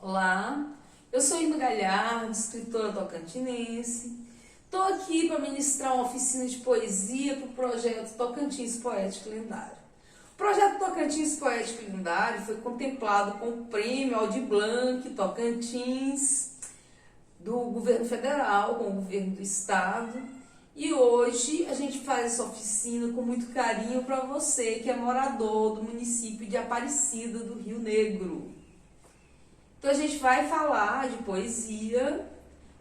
Olá, eu sou Irma Galhardo, escritora tocantinense. Estou aqui para ministrar uma oficina de poesia para o projeto Tocantins Poético e Lendário. O projeto Tocantins Poético e Lendário foi contemplado com o Prêmio Aldir Blanc Tocantins do governo federal, com o governo do estado. E hoje a gente faz essa oficina com muito carinho para você que é morador do município de Aparecida do Rio Negro. Então a gente vai falar de poesia,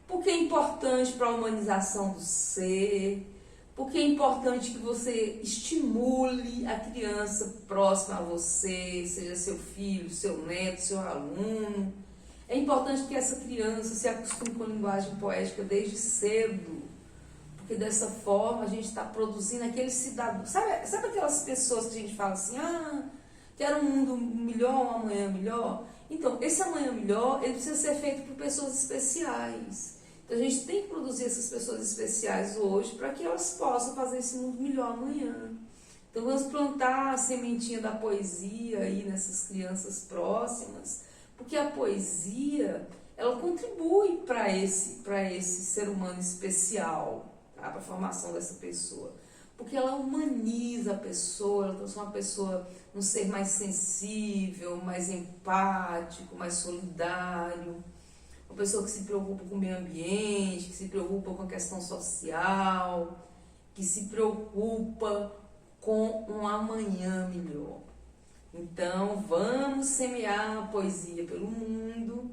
porque é importante para a humanização do ser, porque é importante que você estimule a criança próxima a você, seja seu filho, seu neto, seu aluno. É importante que essa criança se acostume com a linguagem poética desde cedo, porque dessa forma a gente está produzindo aquele cidadão. Sabe aquelas pessoas que a gente fala assim, quero um mundo melhor, um amanhã melhor? Então, esse amanhã melhor, ele precisa ser feito por pessoas especiais. Então, a gente tem que produzir essas pessoas especiais hoje para que elas possam fazer esse mundo melhor amanhã. Então, vamos plantar a sementinha da poesia aí nessas crianças próximas, porque a poesia, ela contribui para esse ser humano especial, tá? Para a formação dessa pessoa. Porque ela humaniza a pessoa, ela transforma a pessoa num ser mais sensível, mais empático, mais solidário. Uma pessoa que se preocupa com o meio ambiente, que se preocupa com a questão social, que se preocupa com um amanhã melhor. Então, vamos semear a poesia pelo mundo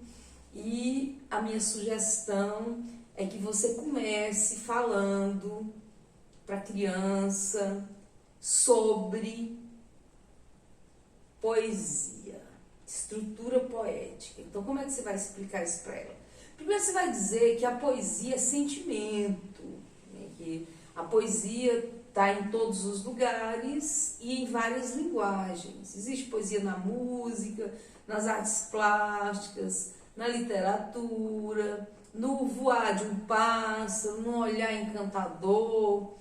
e a minha sugestão é que você comece falando para a criança sobre poesia, estrutura poética. Então, como é que você vai explicar isso para ela? Primeiro, você vai dizer que a poesia é sentimento, né? Que a poesia está em todos os lugares e em várias linguagens. Existe poesia na música, nas artes plásticas, na literatura, no voar de um pássaro, no olhar encantador.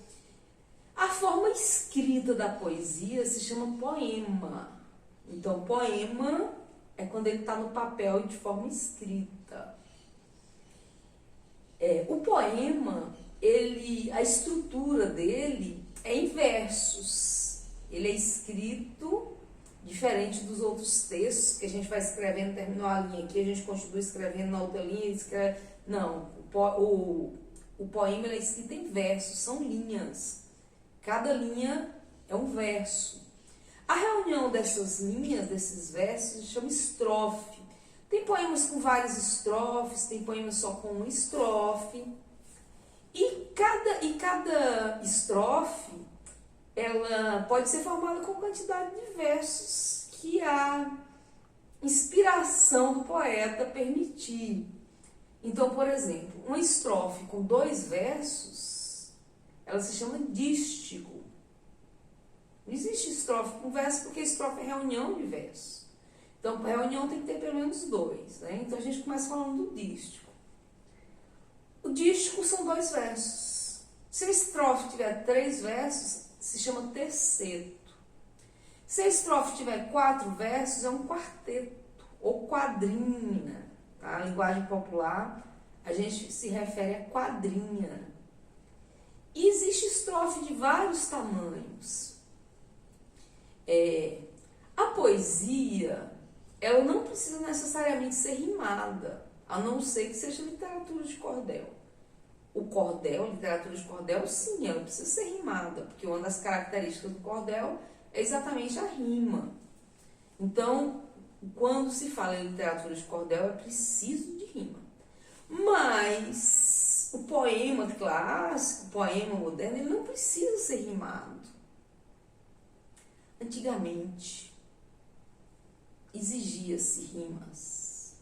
A forma escrita da poesia se chama poema. Então, poema é quando ele está no papel de forma escrita. O poema, a estrutura dele é em versos. Ele é escrito diferente dos outros textos, que a gente vai escrevendo, terminou a linha aqui, a gente continua escrevendo na outra linha, escreve. Não, o poema ele é escrito em versos, são linhas. Cada linha é um verso. A reunião dessas linhas, desses versos, se chama estrofe. Tem poemas com várias estrofes, tem poemas só com uma estrofe. E cada estrofe, ela pode ser formada com quantidade de versos que a inspiração do poeta permitir. Então, por exemplo, uma estrofe com 2 versos, ela se chama dístico. Não existe estrofe com verso porque estrofe é reunião de versos. Então, para reunião tem que ter pelo menos 2, né? Então, a gente começa falando do dístico. O dístico são 2 versos. Se a estrofe tiver 3 versos, se chama terceto. Se a estrofe tiver 4 versos, é um quarteto ou quadrinha. Tá? A linguagem popular, a gente se refere a quadrinha. E existe estrofe de vários tamanhos. A poesia, ela não precisa necessariamente ser rimada, a não ser que seja literatura de cordel. O cordel, literatura de cordel, sim, ela precisa ser rimada, porque uma das características do cordel é exatamente a rima. Então, quando se fala em literatura de cordel, é preciso de rima. Mas o poema clássico, o poema moderno, ele não precisa ser rimado. Antigamente, exigia-se rimas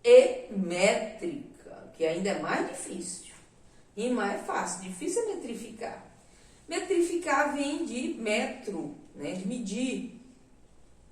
e métrica, que ainda é mais difícil. Rimar é fácil, difícil é metrificar. Metrificar vem de metro, né, de medir.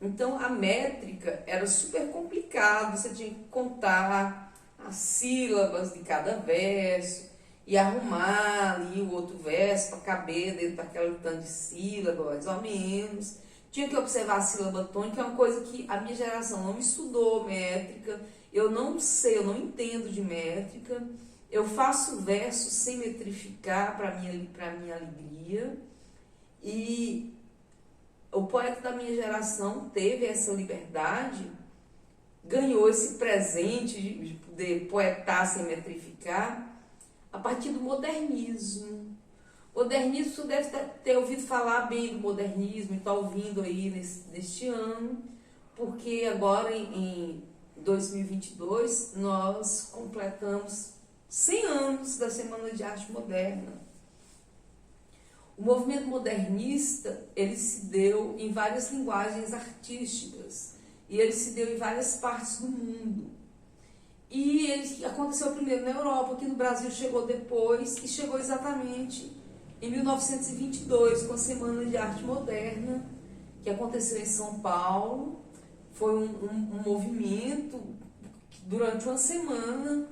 Então, a métrica era super complicado, você tinha que contar as sílabas de cada verso e arrumar ali o outro verso para caber dentro daquela tanto de sílaba, mais ou menos. tinha que observar a sílaba tônica, é uma coisa que a minha geração não estudou métrica, eu não sei, eu não entendo de métrica, eu faço versos sem metrificar para minha alegria, e o poeta da minha geração teve essa liberdade, ganhou esse presente de poder poetar sem metrificar a partir do modernismo. Modernismo, você deve ter ouvido falar bem do modernismo e está ouvindo aí neste ano, porque agora em 2022 nós completamos 100 anos da Semana de Arte Moderna. O movimento modernista, ele se deu em várias linguagens artísticas e ele se deu em várias partes do mundo. E ele aconteceu primeiro na Europa, aqui no Brasil chegou depois e chegou exatamente em 1922 com a Semana de Arte Moderna, que aconteceu em São Paulo. Foi um movimento que durante uma semana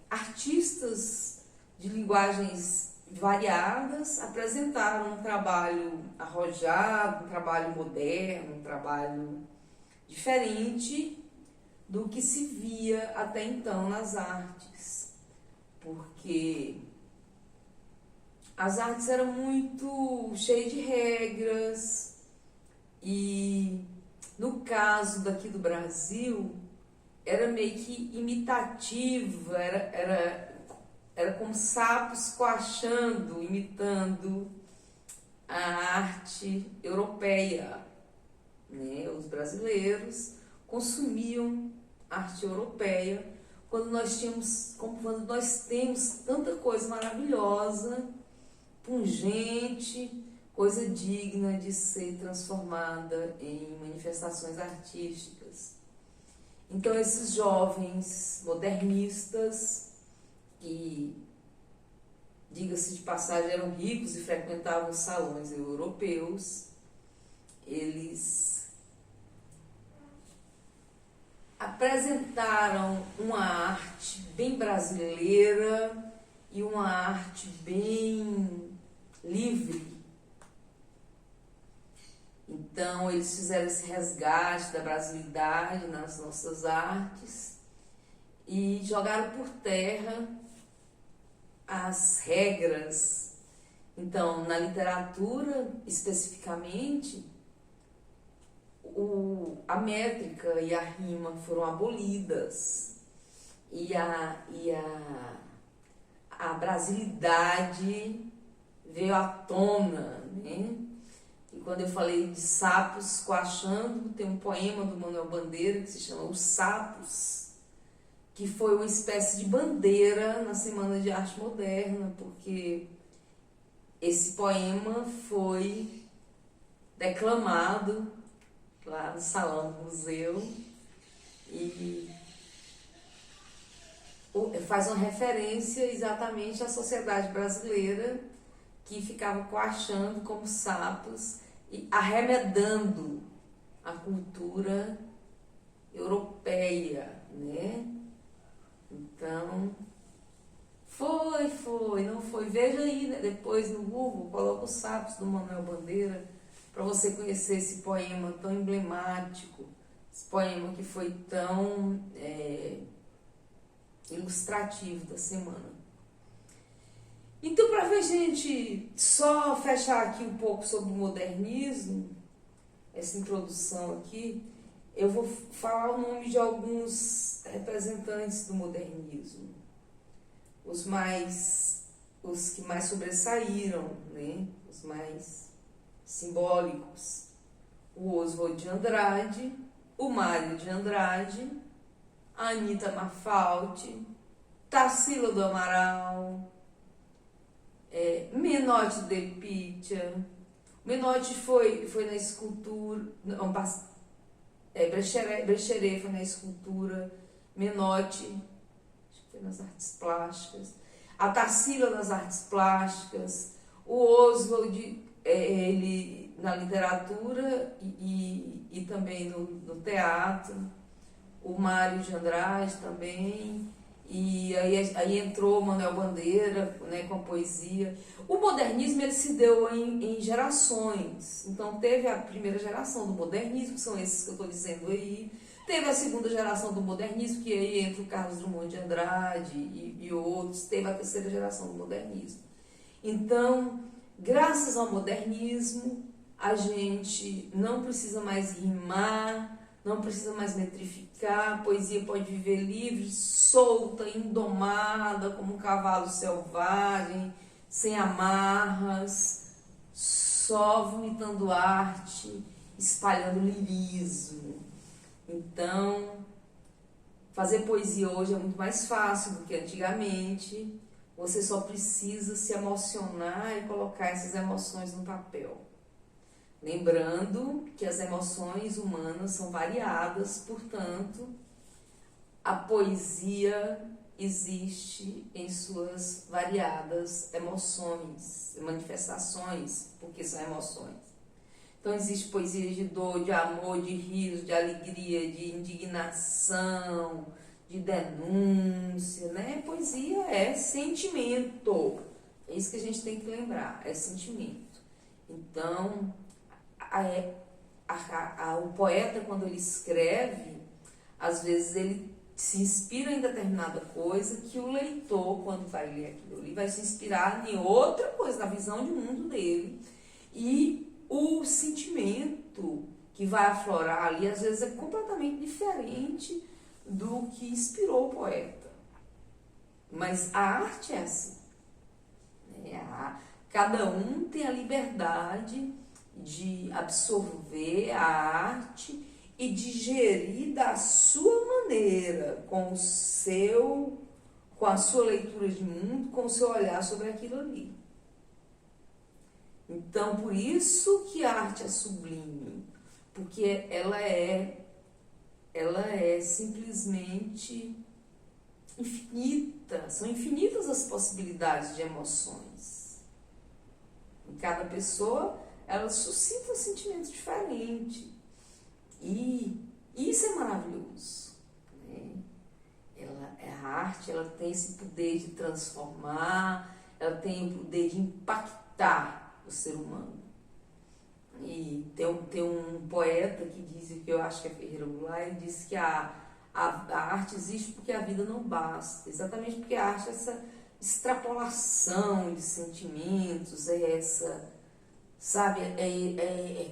artistas de linguagens variadas apresentaram um trabalho arrojado, um trabalho moderno, um trabalho diferente do que se via até então nas artes, porque as artes eram muito cheias de regras e, no caso daqui do Brasil, era meio que imitativa, era como sapos coachando, imitando a arte europeia, né? Os brasileiros consumiam arte europeia quando nós temos tanta coisa maravilhosa, pungente, coisa digna de ser transformada em manifestações artísticas. Então esses jovens modernistas, que, diga-se de passagem, eram ricos e frequentavam os salões europeus, eles apresentaram uma arte bem brasileira e uma arte bem livre. Então eles fizeram esse resgate da brasilidade nas nossas artes e jogaram por terra as regras. Então, na literatura, especificamente, a métrica e a rima foram abolidas e a brasilidade veio à tona, né? E quando eu falei de sapos coachando, tem um poema do Manuel Bandeira que se chama Os Sapos, que foi uma espécie de bandeira na Semana de Arte Moderna, porque esse poema foi declamado lá no salão do museu e faz uma referência exatamente à sociedade brasileira que ficava coachando como sapos e arremedando a cultura europeia, né? Então, não foi. Veja aí, né, depois no Google, coloca Os Sapos do Manuel Bandeira para você conhecer esse poema tão emblemático, esse poema que foi tão ilustrativo da semana. Então, para ver, gente, só fechar aqui um pouco sobre o modernismo, essa introdução aqui, eu vou falar o nome de alguns representantes do modernismo, os que mais sobressaíram, né? Os mais simbólicos: o Oswald de Andrade, o Mário de Andrade, a Anita Malfatti, Tarsila do Amaral, Menotti de Pitia. Menotti foi na escultura, Brecheret foi na escultura, Menotti acho que foi nas artes plásticas, a Tarsila nas artes plásticas, o Oswald ele na literatura e também no teatro, o Mário de Andrade também, E aí entrou Manuel Bandeira, né, com a poesia. O modernismo ele se deu em gerações. Então teve a primeira geração do modernismo, que são esses que eu estou dizendo aí. Teve a segunda geração do modernismo, que aí entra o Carlos Drummond de Andrade e outros. Teve a terceira geração do modernismo. Então, graças ao modernismo, a gente não precisa mais rimar, não precisa mais metrificar, a poesia pode viver livre, solta, indomada, como um cavalo selvagem, sem amarras, só vomitando arte, espalhando lirismo. Então, fazer poesia hoje é muito mais fácil do que antigamente. Você só precisa se emocionar e colocar essas emoções no papel. Lembrando que as emoções humanas são variadas, portanto, a poesia existe em suas variadas emoções, manifestações, porque são emoções. Então, existe poesia de dor, de amor, de riso, de alegria, de indignação, de denúncia, né? Poesia é sentimento. É isso que a gente tem que lembrar, é sentimento. Então, o poeta, quando ele escreve, às vezes ele se inspira em determinada coisa que o leitor, quando vai ler aquilo ali, vai se inspirar em outra coisa, na visão de mundo dele. E o sentimento que vai aflorar ali, às vezes, é completamente diferente do que inspirou o poeta. Mas a arte é assim. Cada um tem a liberdade de absorver a arte e digerir da sua maneira, com a sua leitura de mundo, com o seu olhar sobre aquilo ali. Então, por isso que a arte é sublime, porque ela é simplesmente infinita, são infinitas as possibilidades de emoções. Em cada pessoa, ela suscita um sentimento diferente. E isso é maravilhoso. Né? A arte ela tem esse poder de transformar, ela tem o poder de impactar o ser humano. E tem um poeta que diz, que eu acho que é Ferreira Goulart, ele diz que a arte existe porque a vida não basta. Exatamente porque a arte é essa extrapolação de sentimentos, é essa, sabe, é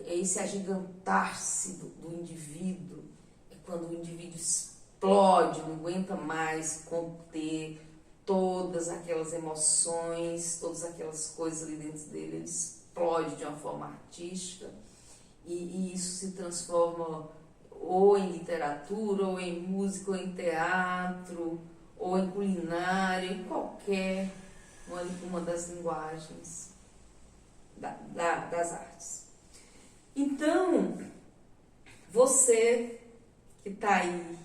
esse agigantar-se do indivíduo. É quando o indivíduo explode, não aguenta mais conter todas aquelas emoções, todas aquelas coisas ali dentro dele, ele explode de uma forma artística e isso se transforma ou em literatura, ou em música, ou em teatro, ou em culinária, em qualquer uma das linguagens das artes. Então, você que está aí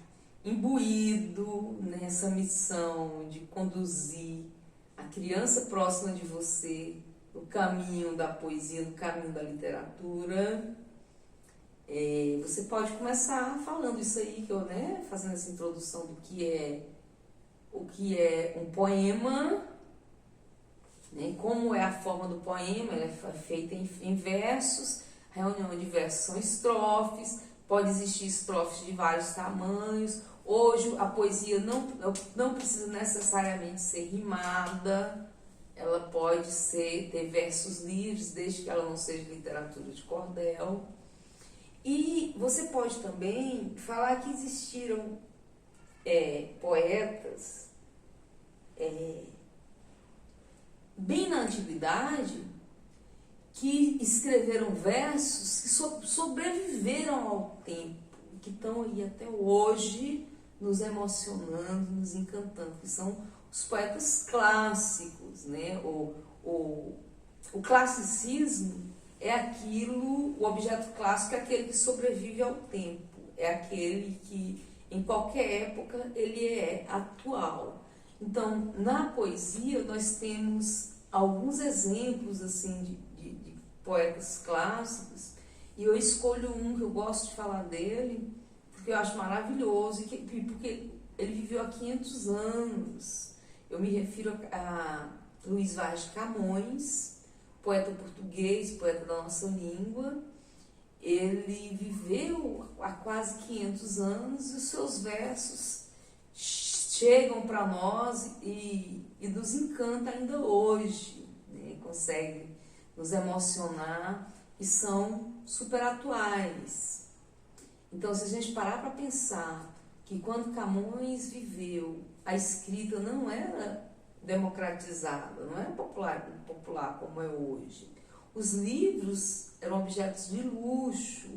imbuído nessa missão de conduzir a criança próxima de você no caminho da poesia, no caminho da literatura, você pode começar falando isso aí, que eu, fazendo essa introdução do que é um poema, né, como é a forma do poema, ela é feita em versos, a reunião de versos são estrofes, pode existir estrofes de vários tamanhos. Hoje a poesia não precisa necessariamente ser rimada, ela pode ter versos livres, desde que ela não seja literatura de cordel. E você pode também falar que existiram poetas bem na antiguidade que escreveram versos que sobreviveram ao tempo, que estão aí até hoje nos emocionando, nos encantando, que são os poetas clássicos, né? O classicismo é o objeto clássico é aquele que sobrevive ao tempo, é aquele que em qualquer época ele é atual. Então, na poesia nós temos alguns exemplos assim de poetas clássicos, e eu escolho um que eu gosto de falar dele, porque eu acho maravilhoso, porque ele viveu há 500 anos. Eu me refiro a Luís Vaz de Camões, poeta português, poeta da nossa língua. Ele viveu há quase 500 anos e os seus versos chegam para nós e nos encanta ainda hoje, né? Consegue nos emocionar e são super atuais. Então, se a gente parar para pensar que quando Camões viveu, a escrita não era democratizada, não era popular como é hoje. Os livros eram objetos de luxo.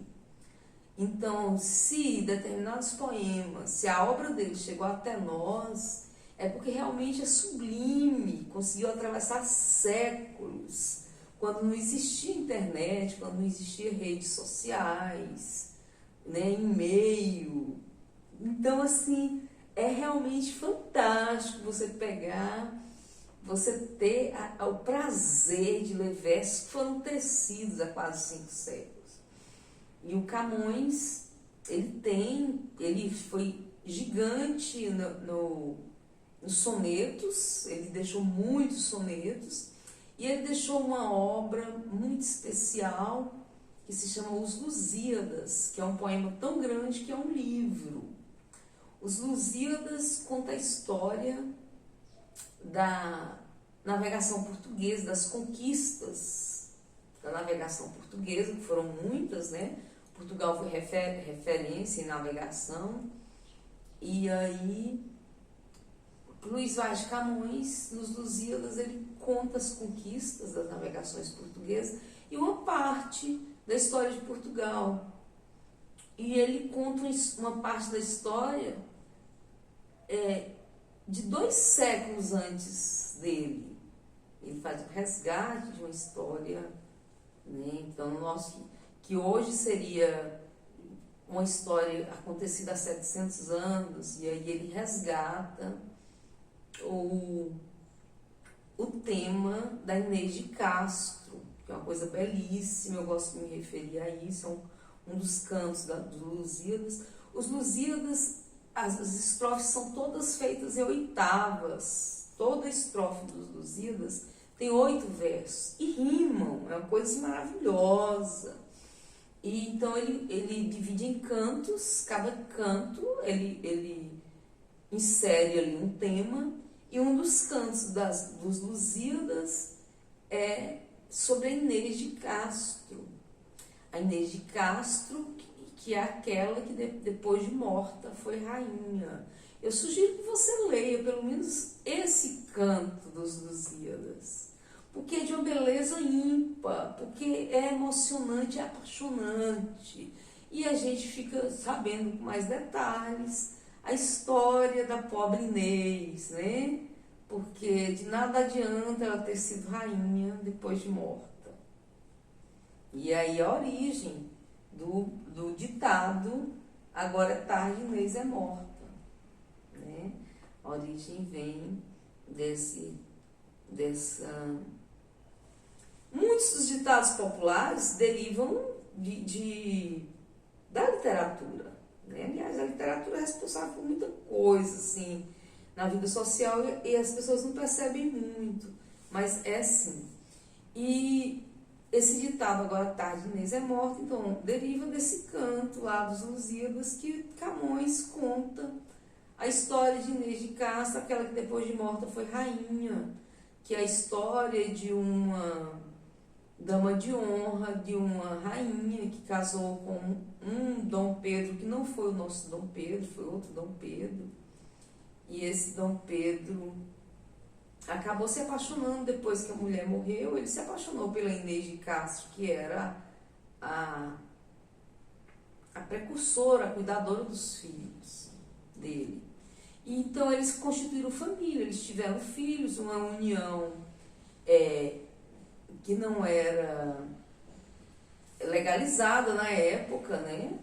Então, se determinados poemas, se a obra dele chegou até nós, é porque realmente é sublime, conseguiu atravessar séculos, quando não existia internet, quando não existia redes sociais, né, e-mail. Então, assim, é realmente fantástico você ter o prazer de ler versos que foram tecidos há quase 5 séculos. E o Camões, ele foi gigante nos sonetos, ele deixou muitos sonetos, e ele deixou uma obra muito especial que se chama Os Lusíadas, que é um poema tão grande que é um livro. Os Lusíadas conta a história da navegação portuguesa, das conquistas da navegação portuguesa, que foram muitas, né? Portugal foi referência em navegação. E aí, Luís Vaz de Camões, nos Lusíadas, ele conta as conquistas das navegações portuguesas e uma parte da história de Portugal. E ele conta uma parte da história de 2 séculos antes dele. Ele faz um resgate de uma história, né? Então, que hoje seria uma história acontecida há 700 anos, e aí ele resgata o tema da Inês de Castro, que é uma coisa belíssima, eu gosto de me referir a isso, é um dos cantos dos Lusíadas. Os Lusíadas, as estrofes são todas feitas em oitavas, toda estrofe dos Lusíadas tem 8 versos, e rimam, é uma coisa maravilhosa. E então ele divide em cantos, cada canto ele insere ali um tema, e um dos cantos dos Lusíadas é sobre a Inês de Castro. A Inês de Castro, que é aquela que depois de morta foi rainha. Eu sugiro que você leia pelo menos esse canto dos Lusíadas, porque é de uma beleza ímpar, porque é emocionante, é apaixonante, e a gente fica sabendo com mais detalhes a história da pobre Inês, né? Porque de nada adianta ela ter sido rainha depois de morta. E aí a origem do ditado, agora é tarde, Inês é morta, né? A origem vem dessa... Muitos dos ditados populares derivam da literatura, né? Aliás, a literatura é responsável por muita coisa, assim, na vida social, e as pessoas não percebem muito, mas é assim. E esse ditado, agora tarde, Inês é morta, então, deriva desse canto lá dos Lusíadas, que Camões conta a história de Inês de Castro, aquela que depois de morta foi rainha, que é a história de uma dama de honra, de uma rainha que casou com um Dom Pedro, que não foi o nosso Dom Pedro, foi outro Dom Pedro. E esse Dom Pedro acabou se apaixonando depois que a mulher morreu. Ele se apaixonou pela Inês de Castro, que era a precursora, a cuidadora dos filhos dele. E então eles constituíram família, eles tiveram filhos, uma união que não era legalizada na época, né?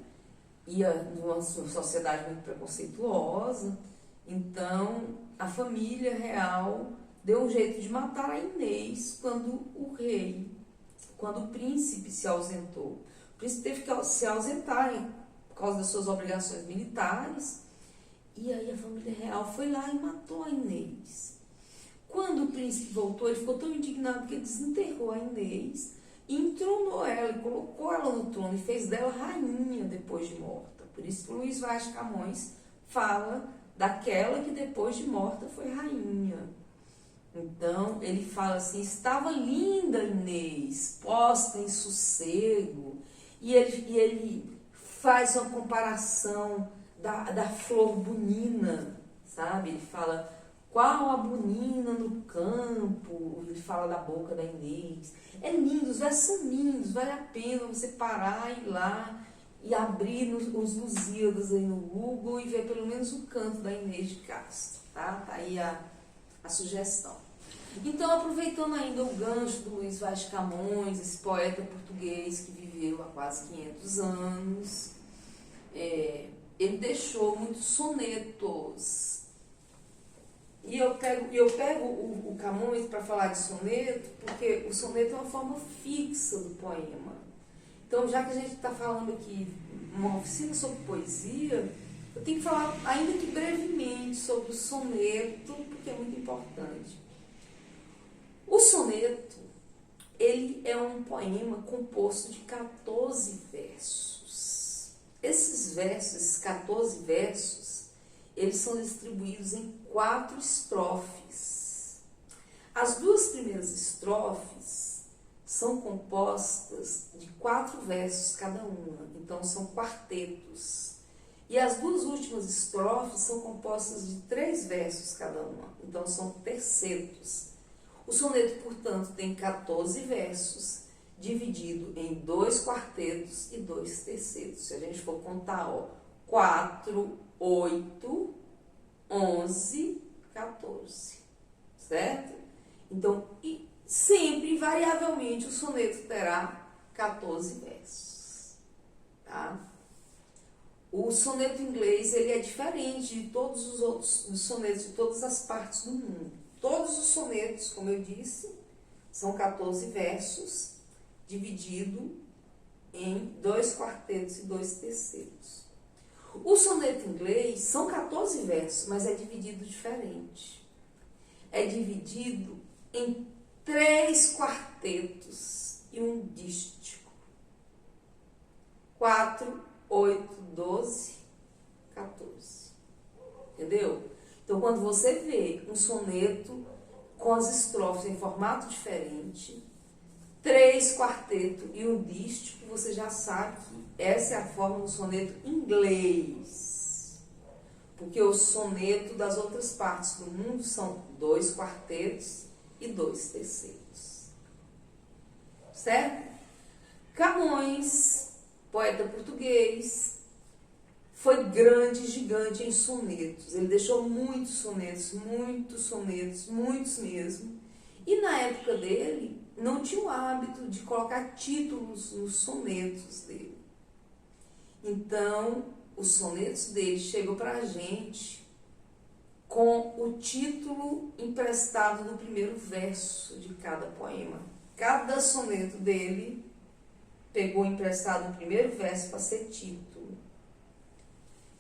Ia numa sociedade muito preconceituosa. Então, a família real deu um jeito de matar a Inês quando o príncipe se ausentou. O príncipe teve que se ausentar por causa das suas obrigações militares, E aí a família real foi lá e matou a Inês. Quando o príncipe voltou, ele ficou tão indignado que ele desenterrou a Inês e entronou ela, e colocou ela no trono e fez dela rainha depois de morta. Por isso que Luiz Vaz de Camões fala daquela que depois de morta foi rainha. Então, ele fala assim, estava linda Inês, posta em sossego. E ele faz uma comparação da flor bunina, sabe? Ele fala, qual a bunina no campo? Ele fala da boca da Inês. É lindo, os versos são lindos, vale a pena você parar e ir lá e abrir os Lusíadas aí no Google e ver pelo menos o canto da Inês de Castro, tá? Tá aí a sugestão. Então, aproveitando ainda o gancho do Luiz Vaz de Camões, esse poeta português que viveu há quase 500 anos, ele deixou muitos sonetos. E eu pego o Camões para falar de soneto, porque o soneto é uma forma fixa do poema. Então, já que a gente está falando aqui uma oficina sobre poesia, eu tenho que falar, ainda que brevemente, sobre o soneto, porque é muito importante. O soneto, ele é um poema composto de 14 versos. Esses 14 versos, eles são distribuídos em 4 estrofes. As 2 primeiras estrofes são compostas de 4 versos cada uma, então são quartetos. E as 2 últimas estrofes são compostas de 3 versos cada uma, então são tercetos. O soneto, portanto, tem 14 versos, dividido em 2 quartetos e 2 tercetos. Se a gente for contar, 4, 8, 11, 14, certo? Então, sempre, invariavelmente, o soneto terá 14 versos, tá? O soneto inglês, ele é diferente de todos os outros sonetos de todas as partes do mundo. Todos os sonetos, como eu disse, são 14 versos, dividido em 2 quartetos e 2 tercetos. O soneto inglês são 14 versos, mas é dividido diferente. É dividido em 3 quartetos e um dístico. 4, 8, 12, 14. Entendeu? Então, quando você vê um soneto com as estrofes em formato diferente, 3 quarteto e um dístico, você já sabe que essa é a forma do soneto inglês. Porque o soneto das outras partes do mundo são 2 quartetos e 2 terceiros. Certo? Camões, poeta português, foi grande, gigante em sonetos. Ele deixou muitos muitos mesmo. E na época dele, não tinha o hábito de colocar títulos nos sonetos dele. Então, os sonetos dele chegam para a gente com o título emprestado no primeiro verso de cada poema. Cada soneto dele pegou emprestado no primeiro verso para ser título.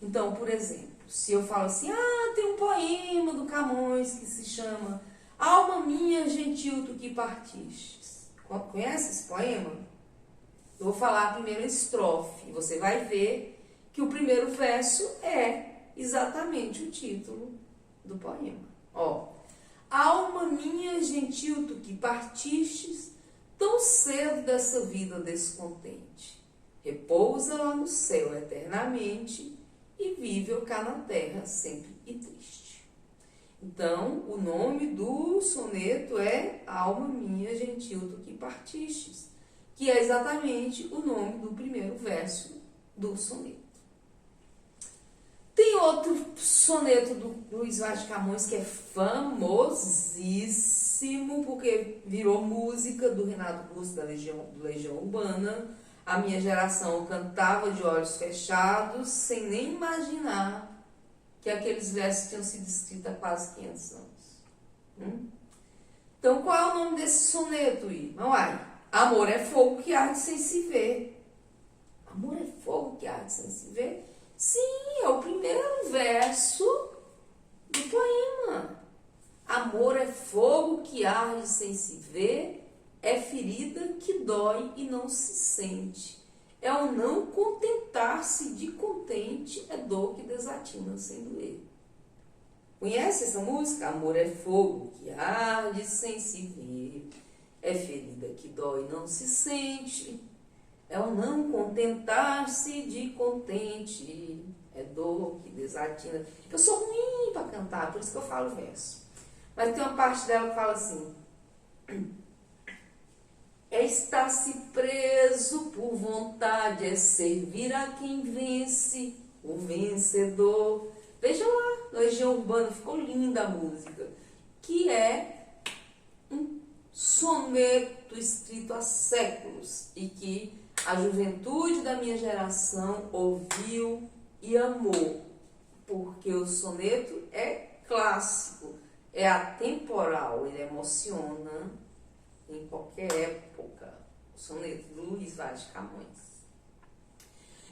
Então, por exemplo, se eu falo assim, tem um poema do Camões que se chama Alma minha, gentil, tu que partistes. Conhece esse poema? Eu vou falar a primeira estrofe e você vai ver que o primeiro verso é exatamente o título do poema. Alma minha, gentil, tu que partistes, tão cedo dessa vida descontente. Repousa lá no céu eternamente e vive cá na terra sempre e triste. Então, o nome do soneto é Alma minha, gentil, tu que partistes, que é exatamente o nome do primeiro verso do soneto. Tem outro soneto do Luiz Vaz de Camões que é famosíssimo, porque virou música do Renato Russo, do Legião Urbana. A minha geração cantava de olhos fechados, sem nem imaginar que aqueles versos tinham sido escritos há quase 500 anos. Então, qual é o nome desse soneto, irmão? Amor é fogo que arde sem se ver. Amor é fogo que arde sem se ver? Sim, é o primeiro verso arde sem se ver, é ferida que dói e não se sente. É o não contentar-se de contente, é dor que desatina sem doer. Conhece essa música? Amor é fogo que arde sem se ver, é ferida que dói e não se sente. É o não contentar-se de contente, é dor que desatina. Eu sou ruim para cantar, por isso que eu falo verso. Mas tem uma parte dela que fala assim: é estar-se preso por vontade, é servir a quem vence, o vencedor. Vejam lá, no Legião Urbana, ficou linda a música, que é um soneto escrito há séculos e que a juventude da minha geração ouviu e amou, porque o soneto é clássico, é atemporal, ele emociona em qualquer época. O soneto do Luiz Vaz de Camões.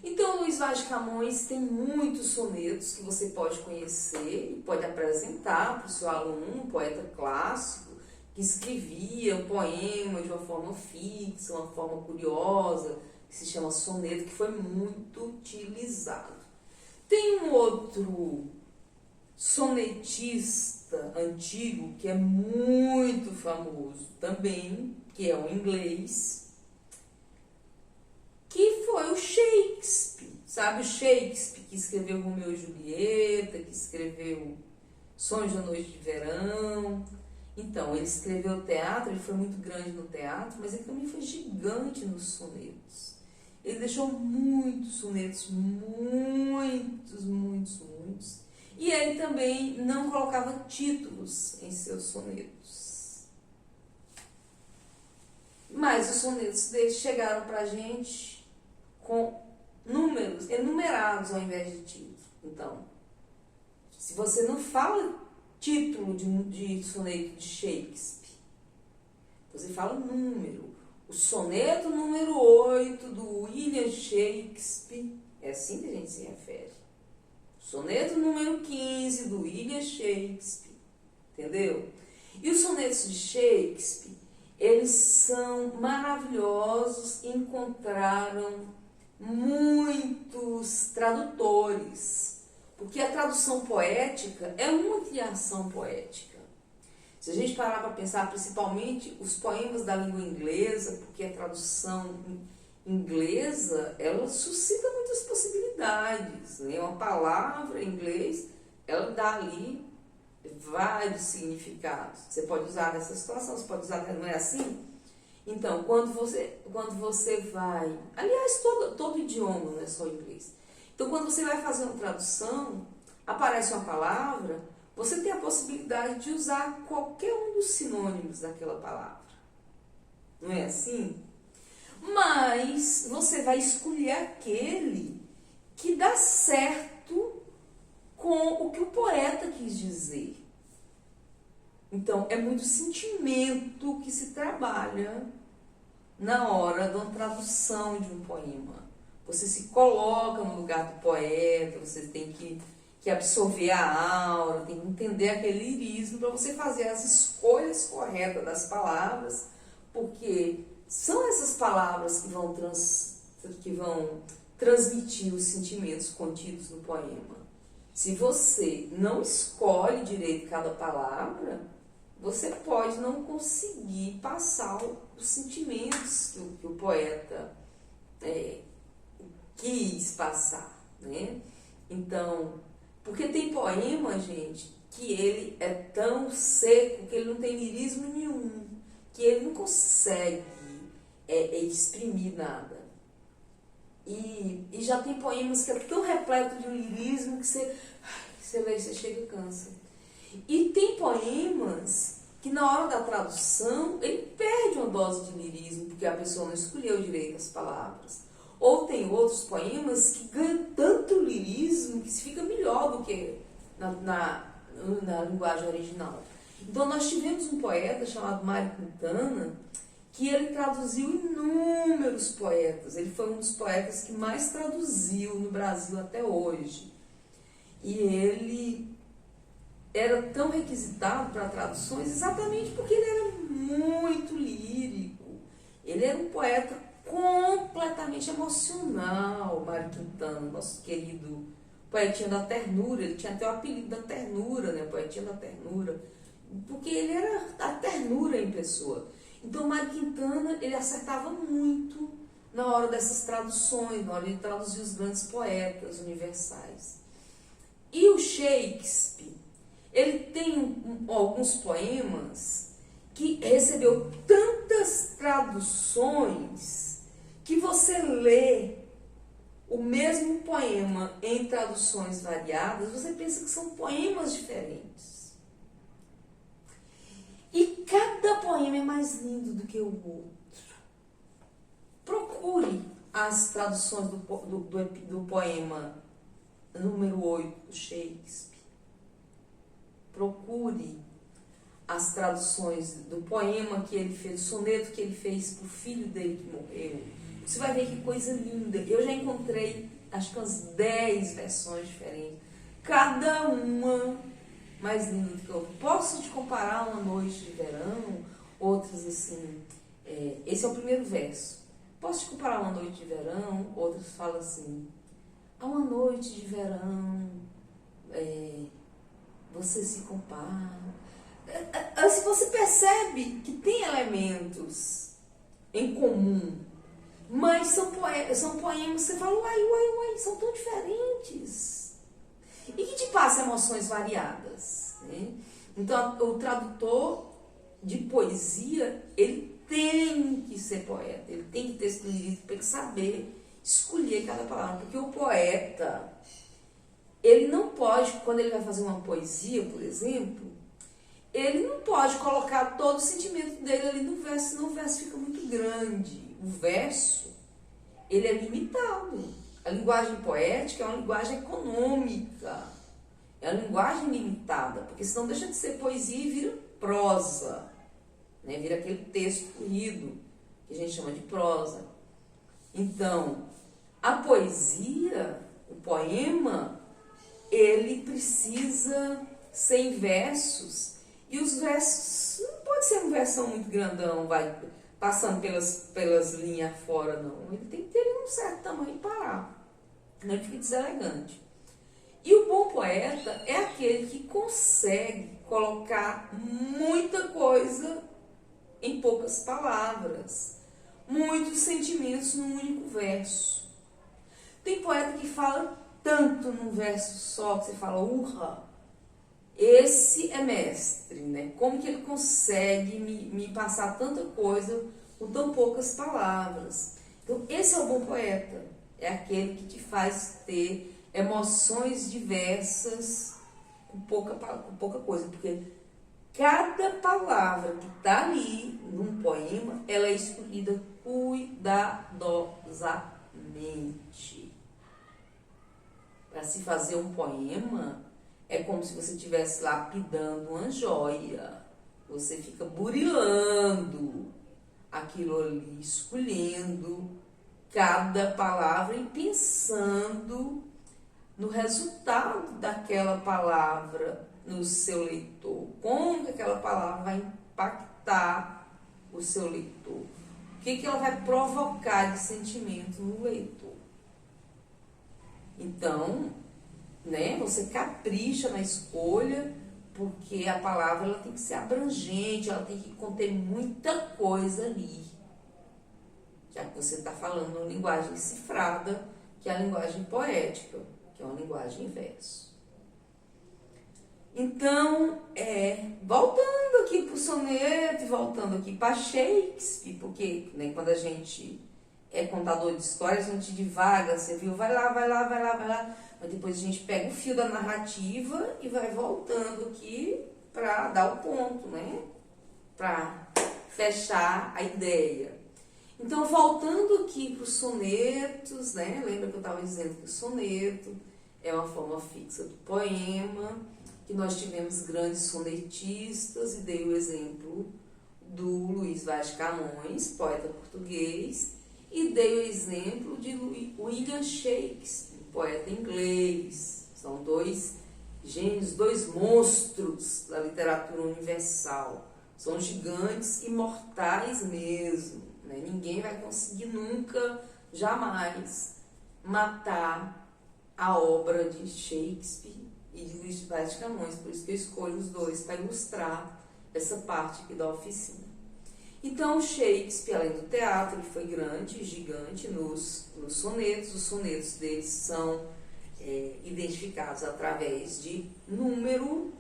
Então, o Luiz Vaz de Camões tem muitos sonetos que você pode conhecer e pode apresentar para o seu aluno, um poeta clássico, que escrevia poemas de uma forma fixa, uma forma curiosa, que se chama soneto, que foi muito utilizado. Tem um outro sonetista antigo que é muito famoso também, que é o inglês, que foi o Shakespeare. Sabe o Shakespeare que escreveu Romeu e Julieta, que escreveu Sonhos da Noite de Verão. Então, ele escreveu teatro, ele foi muito grande no teatro, mas ele também foi gigante nos sonetos. Ele deixou muitos sonetos, muitos. E ele também não colocava títulos em seus sonetos. Mas os sonetos dele chegaram para a gente com números enumerados ao invés de título. Então, se você não fala título de soneto de Shakespeare, você fala número. O soneto número 8 do William Shakespeare, é assim que a gente se refere. O soneto número 15 do William Shakespeare, entendeu? E os sonetos de Shakespeare, eles são maravilhosos e encontraram muitos tradutores, porque a tradução poética é uma criação poética. Se a gente parar para pensar, principalmente os poemas da língua inglesa, porque a tradução inglesa, ela suscita muitas possibilidades, né? Uma palavra em inglês, ela dá ali vários significados. Você pode usar nessa situação, você pode usar, não é assim? Então, quando você vai... Aliás, todo idioma, não é só inglês. Então, quando você vai fazer uma tradução, aparece uma palavra, você tem a possibilidade de usar qualquer um dos sinônimos daquela palavra. Não é assim? Mas você vai escolher aquele que dá certo com o que o poeta quis dizer. Então, é muito sentimento que se trabalha na hora da tradução de um poema. Você se coloca no lugar do poeta, você tem que absorver a aura, tem que entender aquele lirismo para você fazer as escolhas corretas das palavras, porque são essas palavras que vão transmitir os sentimentos contidos no poema. Se você não escolhe direito cada palavra, você pode não conseguir passar os sentimentos que o poeta quis passar, né? Então, porque tem poema, gente, que ele é tão seco que ele não tem lirismo nenhum, que ele não consegue exprimir nada. E já tem poemas que é tão repleto de um lirismo que você lê, você chega e cansa. E tem poemas que na hora da tradução ele perde uma dose de lirismo, porque a pessoa não escolheu direito as palavras. Ou tem outros poemas que ganham tanto lirismo que se fica melhor do que na linguagem original. Então nós tivemos um poeta chamado Mário Quintana, que ele traduziu inúmeros poetas. Ele foi um dos poetas que mais traduziu no Brasil até hoje. E ele era tão requisitado para traduções exatamente porque ele era muito lírico. Ele era um poeta completamente emocional, Mário Quintana, nosso querido poetinha da ternura. Ele tinha até o apelido da ternura, né? Poetinha da ternura, porque ele era a ternura em pessoa. Então, Mário Quintana, ele acertava muito na hora dessas traduções, na hora de traduzir os grandes poetas universais. E o Shakespeare, ele tem alguns poemas que recebeu tantas traduções que você lê o mesmo poema em traduções variadas, você pensa que são poemas diferentes. E cada poema é mais lindo do que o outro. Procure as traduções do poema número 8 do Shakespeare. Procure as traduções do poema que ele fez, do soneto que ele fez para o filho dele que morreu. Você vai ver que coisa linda. Eu já encontrei, acho que umas 10 versões diferentes. Cada uma mais linda do que a outra. Posso te comparar Uma Noite de Verão, outras assim. Esse é o primeiro verso. Posso te comparar Uma Noite de Verão, outras falam assim. Há uma noite de verão, você se compara. Se você percebe que tem elementos em comum, mas são poemas que você fala, uai, são tão diferentes. E que te passa emoções variadas. Né? Então, o tradutor de poesia, ele tem que ser poeta, ele tem que ter esse espírito, tem que saber escolher cada palavra, porque o poeta, ele não pode, quando ele vai fazer uma poesia, por exemplo, ele não pode colocar todo o sentimento dele ali no verso, senão o verso fica muito grande. O verso, ele é limitado. A linguagem poética é uma linguagem econômica, é uma linguagem limitada, porque senão deixa de ser poesia e vira prosa, né? Vira aquele texto corrido, que a gente chama de prosa. Então, a poesia, o poema, ele precisa ser em versos, e os versos não pode ser um versão muito grandão, vai passando pelas linhas fora, não. Ele tem que ter um certo tamanho e parar, senão ele fica deselegante. E o bom poeta é aquele que consegue colocar muita coisa em poucas palavras, muitos sentimentos num único verso. Tem poeta que fala tanto num verso só, que você fala, urra, esse é mestre, né? Como que ele consegue me passar tanta coisa com tão poucas palavras? Então, esse é o bom poeta, é aquele que te faz ter emoções diversas com pouca coisa, porque cada palavra que está ali num poema, ela é escolhida cuidadosamente. Para se fazer um poema, é como se você estivesse lapidando uma joia. Você fica burilando aquilo ali, escolhendo cada palavra e pensando no resultado daquela palavra no seu leitor. Como que aquela palavra vai impactar o seu leitor? O que ela vai provocar de sentimento no leitor? Então, né, você capricha na escolha, porque a palavra ela tem que ser abrangente, ela tem que conter muita coisa ali. Já que você está falando uma linguagem cifrada, que é a linguagem poética, que é uma linguagem em verso. Então, voltando aqui para o soneto, voltando aqui para Shakespeare, porque né, quando a gente é contador de histórias, a gente divaga, você viu, vai lá, mas depois a gente pega o fio da narrativa e vai voltando aqui para dar o ponto, né? Para fechar a ideia. Então, voltando aqui para os sonetos, né? Lembra que eu estava dizendo que o soneto é uma forma fixa do poema, que nós tivemos grandes sonetistas, e dei o exemplo do Luís Vaz de Camões, poeta português, e dei o exemplo de William Shakespeare, poeta inglês. São dois Gênios, dois monstros da literatura universal. São gigantes imortais mesmo, né? Ninguém vai conseguir nunca, jamais, matar a obra de Shakespeare e de Luiz Vaz de Camões. Por isso que eu escolho os dois para ilustrar essa parte aqui da oficina. Então, Shakespeare, além do teatro, ele foi grande, gigante nos sonetos. Os sonetos deles são identificados através de número.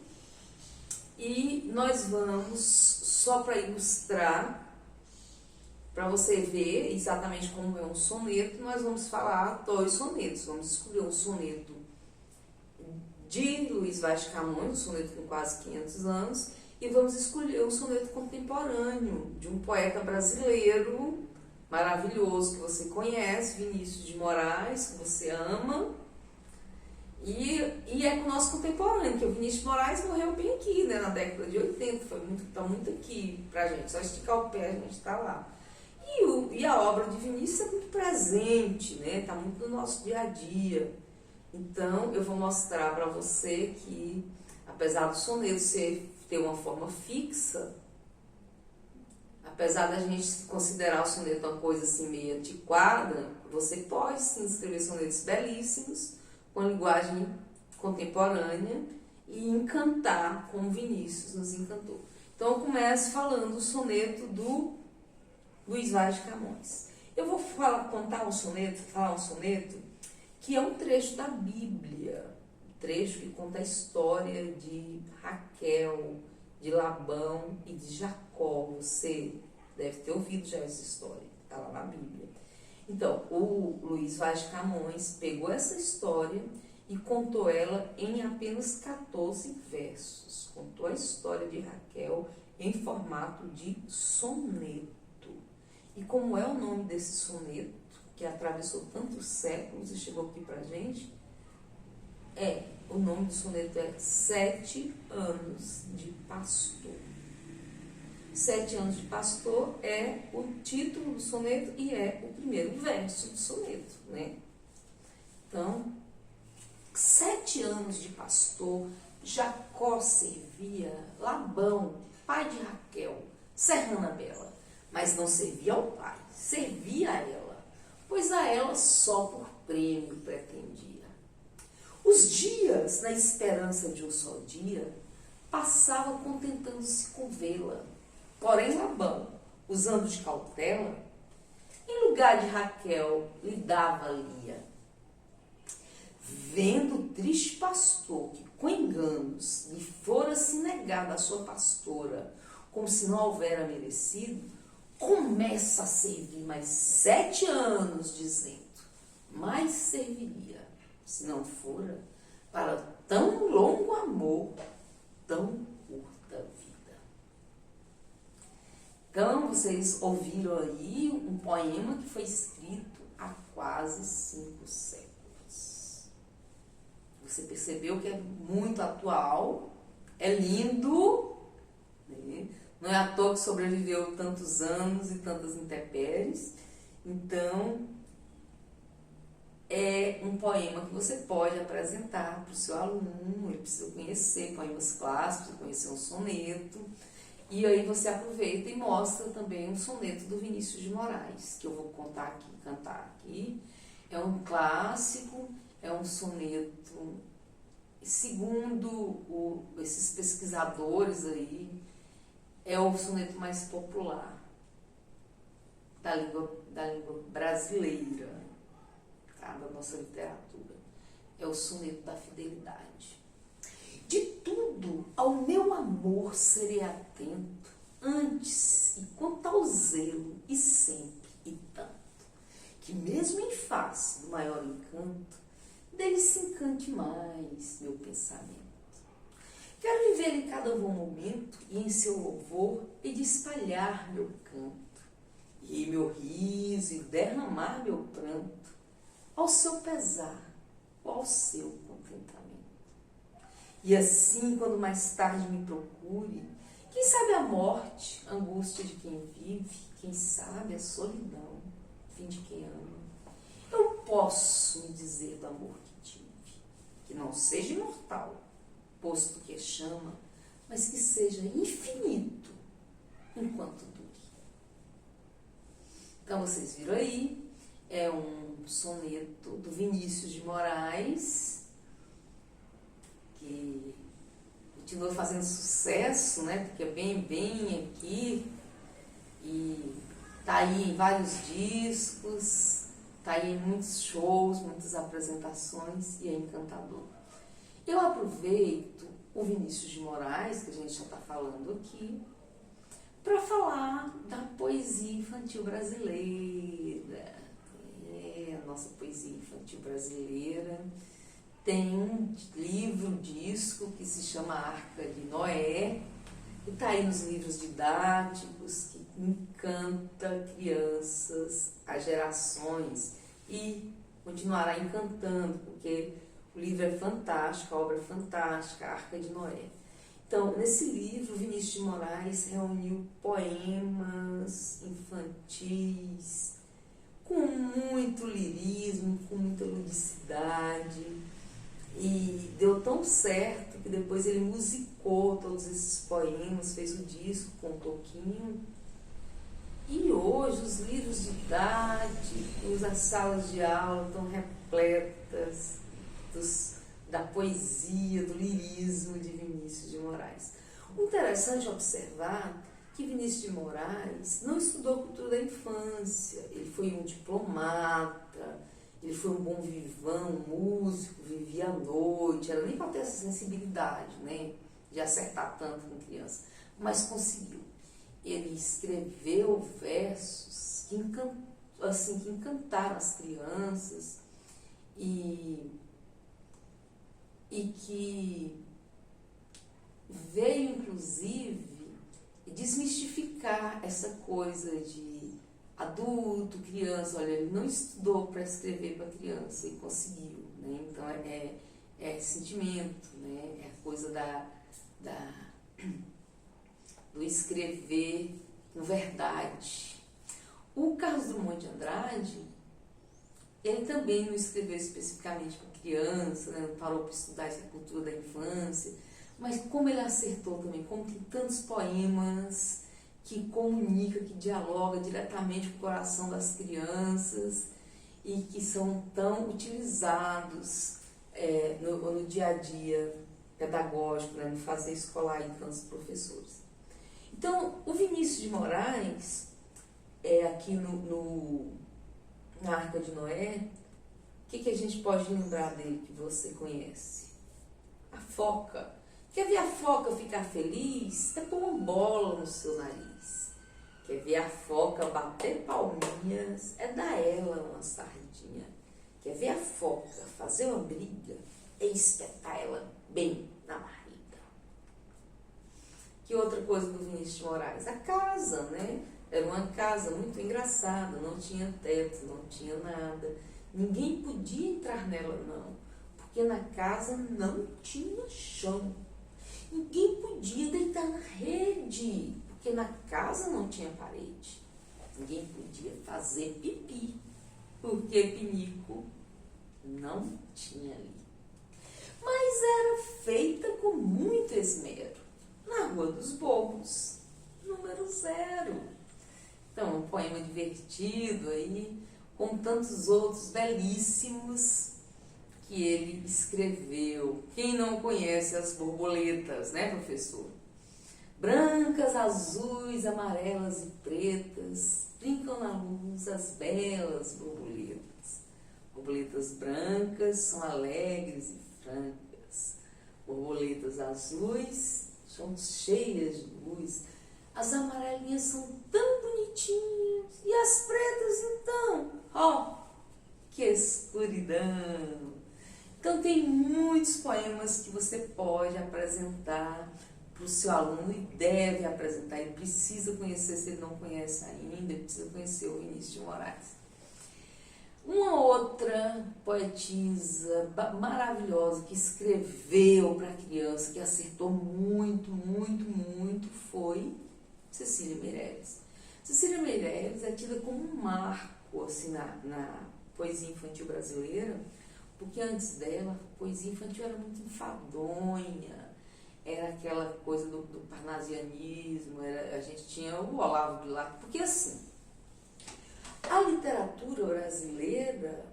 E nós vamos, só para ilustrar, para você ver exatamente como é um soneto, nós vamos falar dois sonetos. Vamos escolher um soneto de Luiz Vaz de Camões, um soneto com quase 500 anos, e vamos escolher um soneto contemporâneo de um poeta brasileiro maravilhoso que você conhece, Vinícius de Moraes, que você ama. E é com o nosso contemporâneo, que o Vinícius de Moraes morreu bem aqui, né, na década de 80, tá muito aqui pra gente, só esticar o pé a gente tá lá. E a obra de Vinícius é muito presente, né, tá muito no nosso dia a dia. Então, eu vou mostrar para você que, apesar do soneto ter uma forma fixa, apesar da gente considerar o soneto uma coisa assim meio antiquada, você pode sim escrever sonetos belíssimos, com linguagem contemporânea e encantar como Vinícius nos encantou. Então eu começo falando o soneto do Luiz Vaz de Camões. Eu vou falar um soneto que é um trecho da Bíblia, um trecho que conta a história de Raquel, de Labão e de Jacó. Você deve ter ouvido já essa história, está lá na Bíblia. Então, o Luiz Vaz de Camões pegou essa história e contou ela em apenas 14 versos. Contou a história de Raquel em formato de soneto. E como é o nome desse soneto, que atravessou tantos séculos e chegou aqui pra gente, o nome do soneto é 7 anos de pastor. 7 anos de pastor é o título do soneto e é o primeiro verso do soneto, né? Então, 7 anos de pastor, Jacó servia Labão, pai de Raquel, serrana bela, mas não servia ao pai, servia a ela, pois a ela só por prêmio pretendia. Os dias, na esperança de um só dia, passava contentando-se com vê-la. Porém, Labão, usando de cautela, em lugar de Raquel, lhe dava Lia. Vendo o triste pastor que, com enganos, lhe fora-se negada a sua pastora, como se não houvera merecido, começa a servir mais 7 anos, dizendo, mais serviria, se não fora, para tão longo amor, tão curta vida. Então, vocês ouviram aí um poema que foi escrito há quase 5 séculos. Você percebeu que é muito atual, é lindo, né? Não é à toa que sobreviveu tantos anos e tantas intempéries. Então, é um poema que você pode apresentar para o seu aluno. Ele precisa conhecer poemas clássicos, precisa conhecer um soneto. E aí você aproveita e mostra também um soneto do Vinícius de Moraes, que eu vou cantar aqui. É um clássico, é um soneto, segundo esses pesquisadores aí, é o soneto mais popular da língua brasileira, tá? Da nossa literatura. É o soneto da fidelidade. De tudo ao meu amor serei atento, antes e quanto ao zelo, e sempre e tanto, que mesmo em face do maior encanto, dele se encante mais meu pensamento. Quero viver em cada bom momento e em seu louvor e de espalhar meu canto, e meu riso e derramar meu pranto, ao seu pesar ou ao seu contentamento. E assim, quando mais tarde me procure, quem sabe a morte, angústia de quem vive, quem sabe a solidão, fim de quem ama, eu posso me dizer do amor que tive, que não seja imortal, posto que é chama, mas que seja infinito enquanto dure. Então vocês viram aí, é um soneto do Vinícius de Moraes, que continua fazendo sucesso, né? Porque é bem aqui, e tá aí em vários discos, tá aí em muitos shows, muitas apresentações, e é encantador. Eu aproveito o Vinícius de Moraes, que a gente já está falando aqui, para falar da poesia infantil brasileira. A nossa poesia infantil brasileira tem um livro, disco, que se chama Arca de Noé, e está aí nos livros didáticos, que encanta crianças, as gerações, e continuará encantando, porque o livro é fantástico, a obra é fantástica, a Arca de Noé. Então, nesse livro, Vinícius de Moraes reuniu poemas infantis, com muito lirismo, com muita ludicidade, e deu tão certo que depois ele musicou todos esses poemas, fez o disco com um pouquinho. E hoje os livros didáticos, as salas de aula estão repletas da poesia, do lirismo de Vinícius de Moraes. O interessante é observar que Vinícius de Moraes não estudou cultura da infância, ele foi um diplomata, ele foi um bom vivão, um músico, vivia à noite, era nem para ter essa sensibilidade, né, de acertar tanto com criança, mas conseguiu. Ele escreveu versos que encantaram as crianças e que veio, inclusive, desmistificar essa coisa de adulto, criança. Olha, ele não estudou para escrever para criança e conseguiu, né? Então é sentimento, né? É a coisa do escrever com verdade. O Carlos Drummond de Andrade, ele também não escreveu especificamente para criança, né? Não parou para estudar essa cultura da infância, mas como ele acertou também, como tem tantos poemas que comunicam, que dialogam diretamente com o coração das crianças e que são tão utilizados no dia a dia pedagógico, né? No fazer escolar e tantos professores. Então, o Vinícius de Moraes, aqui na Arca de Noé, o que a gente pode lembrar dele que você conhece? A foca. Quer ver a foca ficar feliz? É pôr uma bola no seu nariz. Quer ver a foca bater palminhas? É dar ela uma sardinha. Quer ver a foca fazer uma briga? É espetar ela bem na barriga. Que outra coisa do Vinícius de Moraes? A casa, né? Era uma casa muito engraçada, não tinha teto, não tinha nada. Ninguém podia entrar nela, não, porque na casa não tinha chão. Ninguém podia deitar na rede, porque na casa não tinha parede. Ninguém podia fazer pipi, porque pinico não tinha ali. Mas era feita com muito esmero. Na Rua dos Bobos, número 0. Então, um poema divertido aí, com tantos outros belíssimos que ele escreveu. Quem não conhece as borboletas, né, professor? Brancas, azuis, amarelas e pretas, brincam na luz as belas borboletas. Borboletas brancas são alegres e francas. Borboletas azuis são cheias de luz. As amarelinhas são tão bonitinhas. E as pretas, então? Ó, que escuridão! Então, tem muitos poemas que você pode apresentar para o seu aluno e deve apresentar. Ele precisa conhecer, se ele não conhece ainda, ele precisa conhecer o Vinícius de Moraes. Uma outra poetisa maravilhosa que escreveu para criança, que acertou muito, muito, muito, foi Cecília Meirelles. Cecília Meirelles é tida como um marco assim, na poesia infantil brasileira, porque antes dela, a poesia infantil era muito enfadonha, era aquela coisa do parnasianismo, a gente tinha o Olavo Bilac, porque assim, a literatura brasileira,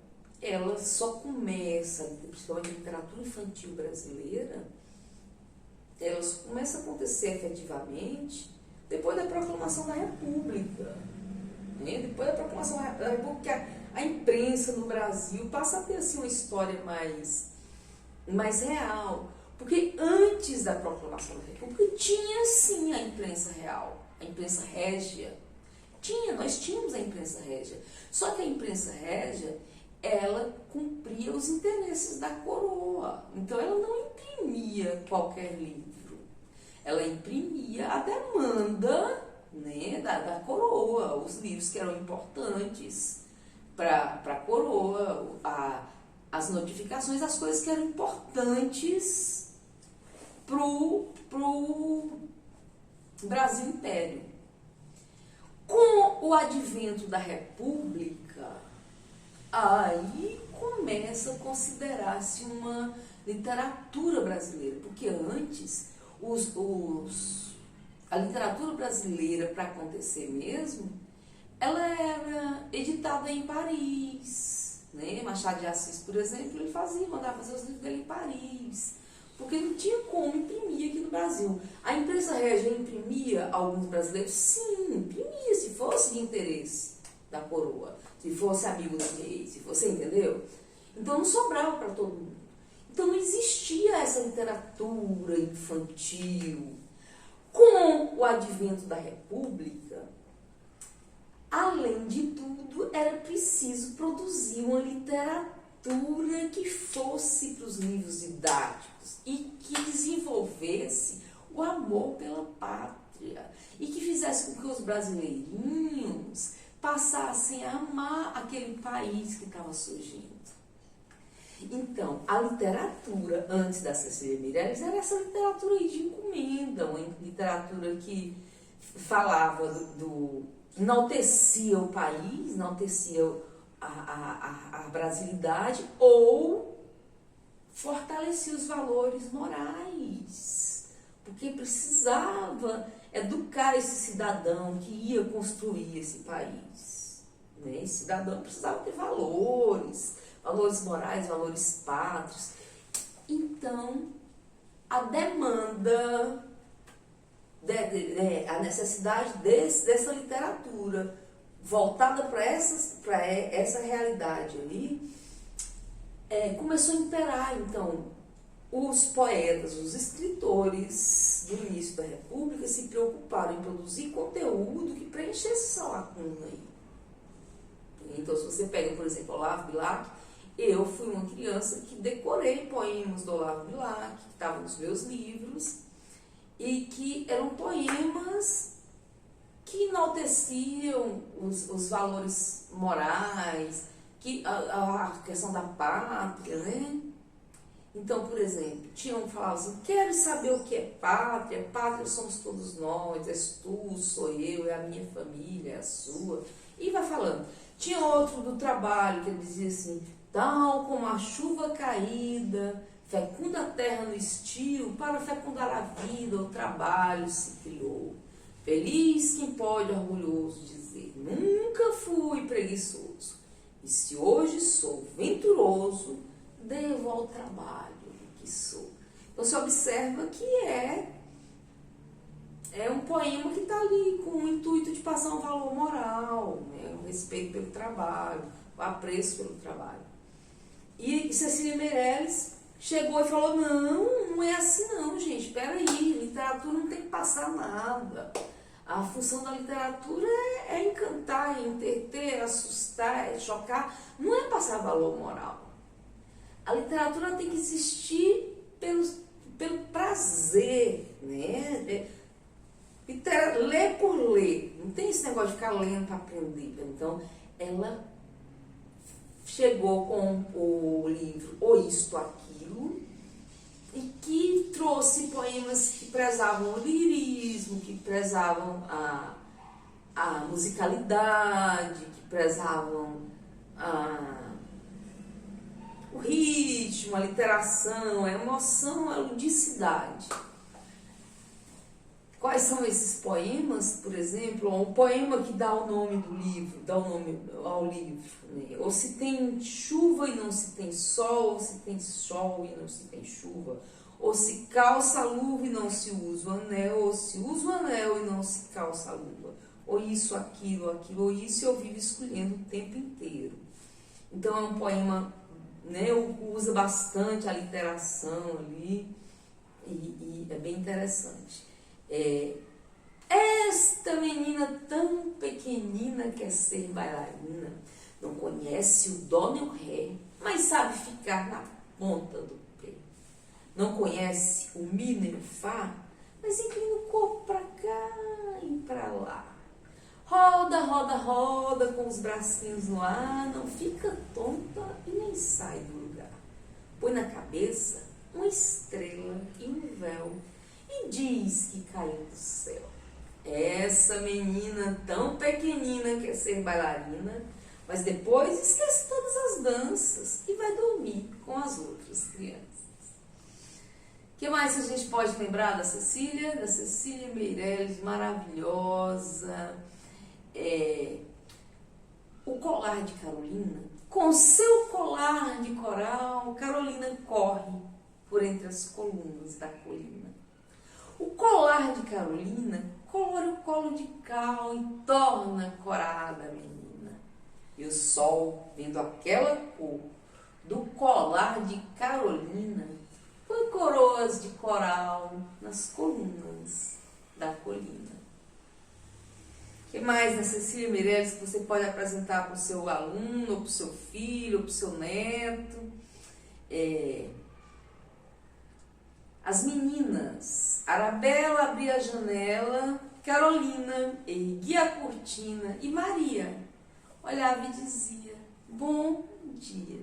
ela só começa, principalmente a literatura infantil brasileira, ela só começa a acontecer efetivamente depois da proclamação da República. Né? Depois da proclamação da República, a imprensa no Brasil passa a ter assim, uma história mais real. Porque antes da proclamação da República tinha sim a imprensa real, a imprensa régia. Nós tínhamos a imprensa régia. Só que a imprensa régia, ela cumpria os interesses da coroa. Então ela não imprimia qualquer livro. Ela imprimia a demanda, né, da coroa, os livros que eram importantes para a coroa, as notificações, as coisas que eram importantes pro Brasil Império. Com o advento da República, aí começa a considerar-se uma literatura brasileira, porque antes a literatura brasileira, para acontecer mesmo, ela era editada em Paris, né? Machado de Assis, por exemplo, ele mandava fazer os livros dele em Paris, porque não tinha como imprimir aqui no Brasil. A imprensa régia imprimia alguns brasileiros? Sim, imprimia, se fosse de interesse da coroa, se fosse amigo do rei, se fosse, entendeu? Então não sobrava para todo mundo. Então não existia essa literatura infantil. Com o advento da República, além de tudo, era preciso produzir uma literatura que fosse para os livros didáticos e que desenvolvesse o amor pela pátria e que fizesse com que os brasileirinhos passassem a amar aquele país que estava surgindo. Então, a literatura antes da Cecília Meirelles era essa literatura aí de encomenda, uma literatura que falava enaltecia o país, enaltecia a brasilidade ou fortalecia os valores morais, porque precisava educar esse cidadão que ia construir esse país. Né? Esse cidadão precisava ter valores morais, valores pátrios. Então, a demanda, a necessidade dessa literatura voltada para essa realidade ali, começou a imperar. Então, os poetas, os escritores do início da República se preocuparam em produzir conteúdo que preenchesse essa lacuna aí. Então, se você pega, por exemplo, Olavo Bilac, eu fui uma criança que decorei poemas do Olavo Bilac, que estavam nos meus livros, e que eram poemas que enalteciam os valores morais, a questão da pátria, né? Então, por exemplo, tinham falado assim, quero saber o que é pátria, pátria somos todos nós, és tu, sou eu, é a minha família, é a sua, e vai falando. Tinha outro do trabalho que ele dizia assim, tal como a chuva caída, fecunda a terra no estio, para fecundar a vida, o trabalho se criou. Feliz quem pode orgulhoso dizer, nunca fui preguiçoso, e se hoje sou venturoso, devo ao trabalho que sou. Então você observa que é um poema que está ali com o intuito de passar um valor moral, né? O respeito pelo trabalho, o apreço pelo trabalho. E Cecília Meirelles chegou e falou, não é assim não, gente, espera aí, literatura não tem que passar nada. A função da literatura é encantar, é entreter, é assustar, é chocar, não é passar valor moral. A literatura tem que existir pelo prazer, né? Ler por ler, não tem esse negócio de ficar lendo para aprender. Então, ela chegou com o livro O Isto, Aquilo, e que trouxe poemas que prezavam o lirismo, que prezavam a musicalidade, que prezavam o ritmo, a literação, a emoção, a ludicidade. Quais são esses poemas, por exemplo? Um poema que dá o nome do livro, dá o nome ao livro, né? Ou se tem chuva e não se tem sol, ou se tem sol e não se tem chuva, ou se calça a luva e não se usa o anel, ou se usa o anel e não se calça a luva, ou isso, aquilo, ou isso, eu vivo escolhendo o tempo inteiro. Então é um poema, né, usa bastante a literação ali, e é bem interessante. Esta menina tão pequenina quer ser bailarina, não conhece o dó nem o ré, mas sabe ficar na ponta do pé. Não conhece o mi nem o fá, mas inclina o corpo pra cá e pra lá. Roda, roda, roda com os bracinhos no ar, não fica tonta e nem sai do lugar. Põe na cabeça uma estrela e um véu e diz que caiu do céu. Essa menina tão pequenina quer ser bailarina, mas depois esquece todas as danças e vai dormir com as outras crianças. O que mais a gente pode lembrar da Cecília? Da Cecília Meirelles, maravilhosa. O colar de Carolina. Com seu colar de coral, Carolina corre por entre as colunas da colina. O colar de Carolina colore o colo de cal e torna corada a menina. E o sol, vendo aquela cor do colar de Carolina, põe coroas de coral nas colunas da colina. O que mais, né, Cecília Meirelles, que você pode apresentar para o seu aluno, ou para o seu filho, ou para o seu neto? As meninas. Arabella abria a janela, Carolina erguia a cortina e Maria olhava e dizia: bom dia.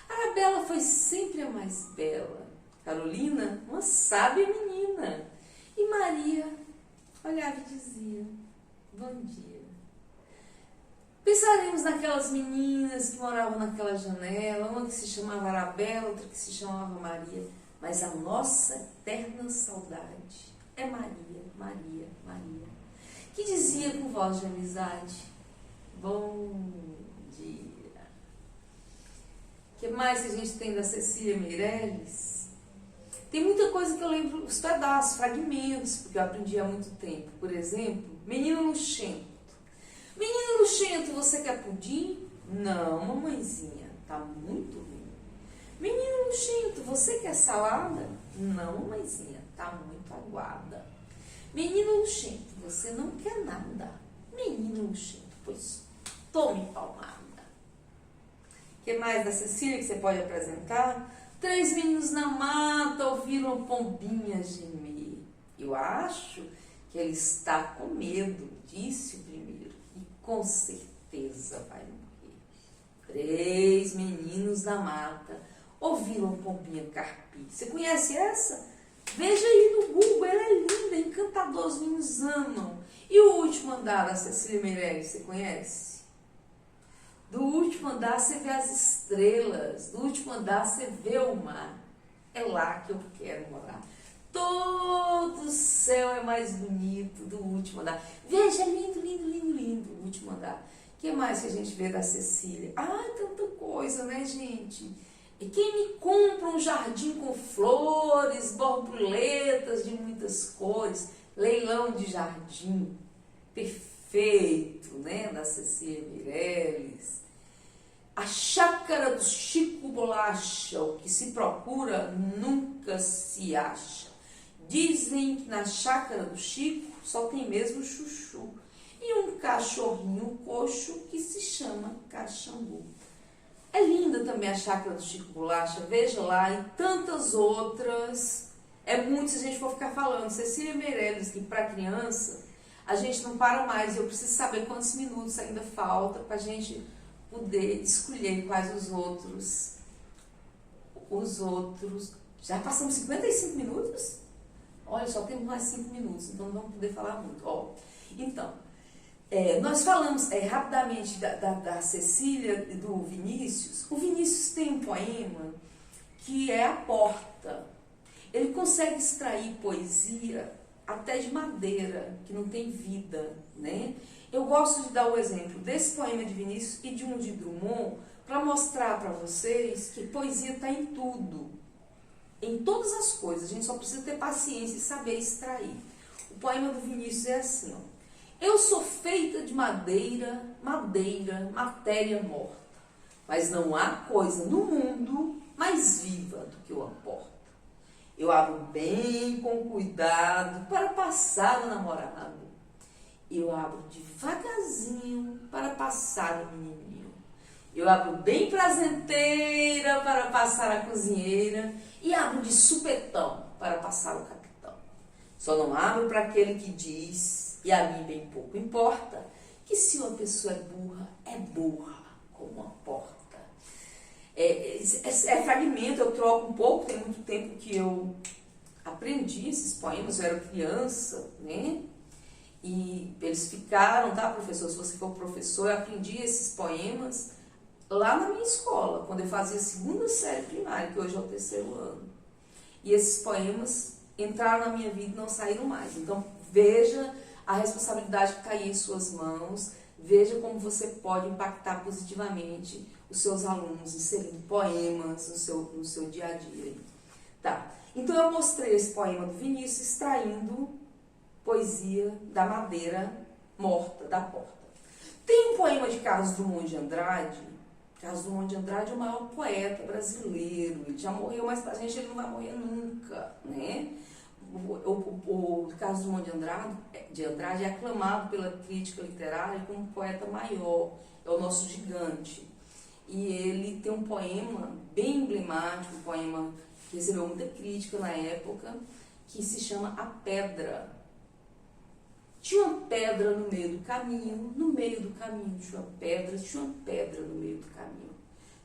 Arabella foi sempre a mais bela, Carolina, uma sábia menina, e Maria olhava e dizia: bom dia. Pensaremos naquelas meninas que moravam naquela janela, uma que se chamava Arabella, outra que se chamava Maria. Mas a nossa eterna saudade é Maria, Maria, Maria, que dizia com voz de amizade: bom dia. O que mais que a gente tem da Cecília Meirelles? Tem muita coisa que eu lembro, os pedaços, fragmentos, porque eu aprendi há muito tempo. Por exemplo, menino luxento. Menino luxento, você quer pudim? Não, mamãezinha, tá muito ruim. Menino luxento, você quer salada? Não, mamãezinha, tá muito aguada. Menino luxento, você não quer nada. Menino luxento, pois tome palmada. O que mais da Cecília que você pode apresentar? 3 meninos na mata ouviram a pombinha gemer. Eu acho que ele está com medo, disse o primeiro, e com certeza vai morrer. 3 meninos na mata ouviram a pombinha carpir. Você conhece essa? Veja aí no Google, ela é linda, encantadora, os meninos amam. E o último andar da Cecília Meirelles, você conhece? Do último andar você vê as estrelas, do último andar você vê o mar. É lá que eu quero morar. Todo o céu é mais bonito do último andar. Veja, lindo, lindo, lindo, lindo o último andar. O que mais que a gente vê da Cecília? Tanta coisa, né, gente? E quem me compra um jardim com flores, borboletas de muitas cores, leilão de jardim, perfeito, né, da Cecília Meirelles. A chácara do Chico Bolacha, o que se procura nunca se acha. Dizem que na chácara do Chico só tem mesmo chuchu e um cachorrinho coxo que se chama Caxambu. É linda também a chácara do Chico Bolacha, veja lá, e tantas outras. É muito se a gente for ficar falando. Cecília Meirelles, que para criança a gente não para mais. Eu preciso saber quantos minutos ainda falta para a gente poder escolher quais os outros. Já passamos 55 minutos? Olha, só temos mais 5 minutos, então não vamos poder falar muito. Então, nós falamos rapidamente da Cecília e do Vinícius. O Vinícius tem um poema que é A Porta. Ele consegue extrair poesia até de madeira, que não tem vida, né? Eu gosto de dar o exemplo desse poema de Vinícius e de um de Drummond para mostrar para vocês que poesia está em tudo, em todas as coisas. A gente só precisa ter paciência e saber extrair. O poema do Vinícius é assim, ó. Eu sou feita de madeira, matéria morta, mas não há coisa no mundo mais viva do que o porta. Eu abro bem com cuidado para passar o namorado. Eu abro devagarzinho para passar o menininho. Eu abro bem prazenteira para passar a cozinheira e abro de supetão para passar o capitão. Só não abro para aquele que diz, e a mim bem pouco importa, que se uma pessoa é burra como uma porta. É fragmento, eu troco um pouco, tem muito tempo que eu aprendi esses poemas, eu era criança, né? E eles ficaram, tá, professor? Se você for professor, eu aprendi esses poemas lá na minha escola, quando eu fazia a 2ª série primária, que hoje é o 3º ano. E esses poemas entraram na minha vida e não saíram mais. Então, veja a responsabilidade que está aí em suas mãos, veja como você pode impactar positivamente os seus alunos, inserindo poemas no seu dia a dia. Tá. Então, eu mostrei esse poema do Vinícius extraindo poesia da madeira morta, da porta. Tem um poema de Carlos Drummond de Andrade. Carlos Drummond de Andrade é o maior poeta brasileiro. Ele já morreu, mas pra gente ele não vai morrer nunca, né? O Carlos Drummond de Andrade é aclamado pela crítica literária como um poeta maior, é o nosso gigante. E ele tem um poema bem emblemático, um poema que recebeu muita crítica na época, que se chama A Pedra. Tinha uma pedra no meio do caminho tinha uma pedra no meio do caminho.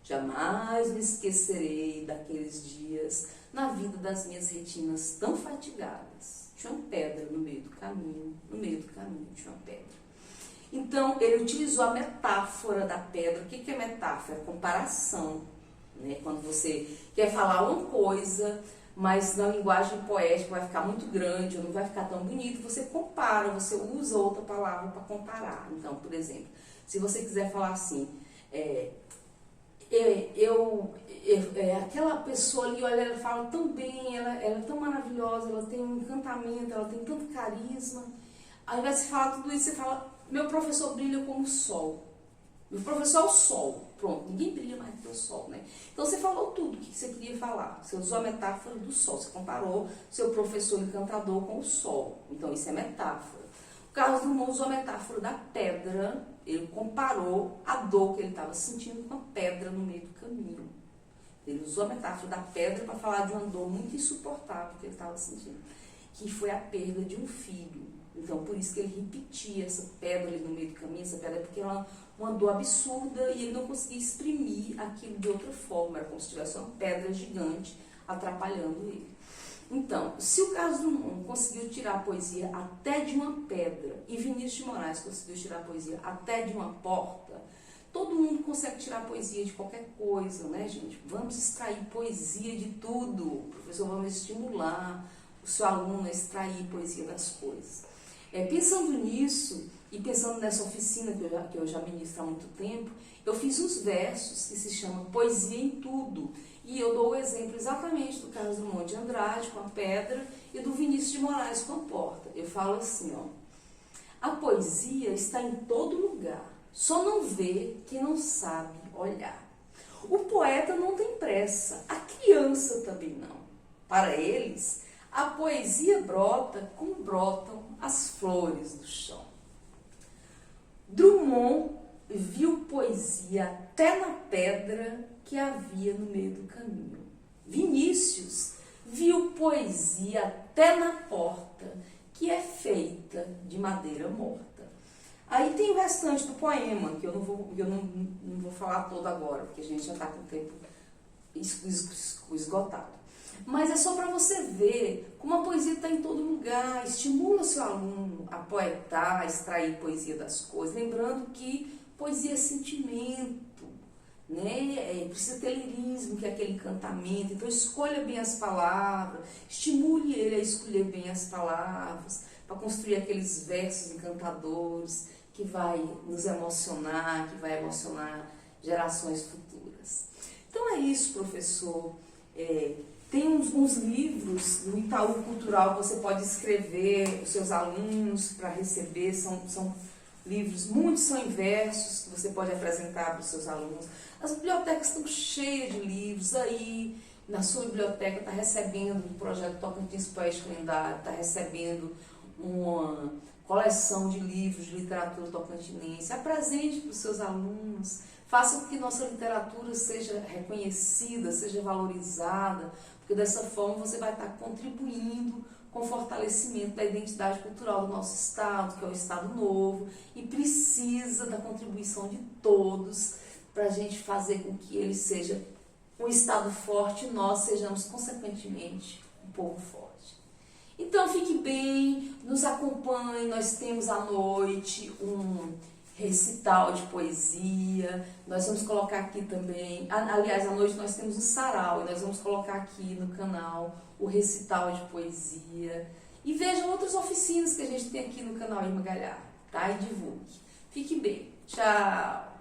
Jamais me esquecerei daqueles dias na vida das minhas retinas tão fatigadas. Tinha uma pedra no meio do caminho tinha uma pedra. Então, ele utilizou a metáfora da pedra. O que é metáfora? É comparação, né? Quando você quer falar uma coisa, mas na linguagem poética vai ficar muito grande, ou não vai ficar tão bonito, você compara, você usa outra palavra para comparar. Então, por exemplo, se você quiser falar assim, aquela pessoa ali, olha, ela fala tão bem, ela é tão maravilhosa, ela tem um encantamento, ela tem tanto carisma. Ao invés de falar tudo isso, você fala, meu professor brilha como o sol. Meu professor é o sol. Pronto, ninguém brilha mais do que o sol, né? Então você falou tudo o que você queria falar. Você usou a metáfora do sol. Você comparou seu professor encantador com o sol. Então isso é metáfora. O Carlos Drummond usou a metáfora da pedra. Ele comparou a dor que ele estava sentindo com a pedra no meio do caminho. Ele usou a metáfora da pedra para falar de uma dor muito insuportável que ele estava sentindo, que foi a perda de um filho. Então, por isso que ele repetia essa pedra ali no meio do caminho, essa pedra, porque era uma dor absurda e ele não conseguia exprimir aquilo de outra forma. Era como se tivesse uma pedra gigante atrapalhando ele. Então, se o Carlos Drummond conseguiu tirar a poesia até de uma pedra e Vinícius de Moraes conseguiu tirar a poesia até de uma porta, todo mundo consegue tirar a poesia de qualquer coisa, né, gente? Vamos extrair poesia de tudo. Professor, vamos estimular o seu aluno a extrair poesia das coisas. Pensando nisso e pensando nessa oficina que eu já ministro há muito tempo, eu fiz uns versos que se chamam Poesia em Tudo. E eu dou o exemplo exatamente do Carlos Drummond de Andrade com a pedra e do Vinícius de Moraes com a porta. Eu falo assim, ó, a poesia está em todo lugar, só não vê quem não sabe olhar. O poeta não tem pressa, a criança também não. Para eles, a poesia brota como brotam as flores do chão. Drummond viu poesia até na pedra que havia no meio do caminho. Vinícius viu poesia até na porta que é feita de madeira morta. Aí tem o restante do poema, que eu não vou falar todo agora, porque a gente já está com o tempo esgotado. Mas é só para você ver como a poesia está em todo lugar, estimula seu aluno a poetar, a extrair poesia das coisas, lembrando que poesia é sentimento, né? Precisa ter lirismo, que é aquele encantamento. Então escolha bem as palavras, estimule ele a escolher bem as palavras, para construir aqueles versos encantadores que vai nos emocionar, que vai emocionar gerações futuras. Então é isso, professor. Tem uns livros no Itaú Cultural que você pode escrever os seus alunos para receber, são livros, muitos são em versos que você pode apresentar para os seus alunos. As bibliotecas estão cheias de livros aí, na sua biblioteca está recebendo o projeto Tocantins Poético Lendário, está recebendo uma coleção de livros de literatura tocantinense. Apresente para os seus alunos, faça com que nossa literatura seja reconhecida, seja valorizada, porque dessa forma você vai estar contribuindo com o fortalecimento da identidade cultural do nosso estado, que é o estado novo, e precisa da contribuição de todos para a gente fazer com que ele seja um estado forte e nós sejamos, consequentemente, um povo forte. Então fique bem, nos acompanhe, nós temos à noite um recital de poesia, nós vamos colocar aqui também, aliás, à noite nós temos um sarau, e nós vamos colocar aqui no canal o recital de poesia, e vejam outras oficinas que a gente tem aqui no canal Irma Galhardo, tá? E divulgue. Fique bem. Tchau!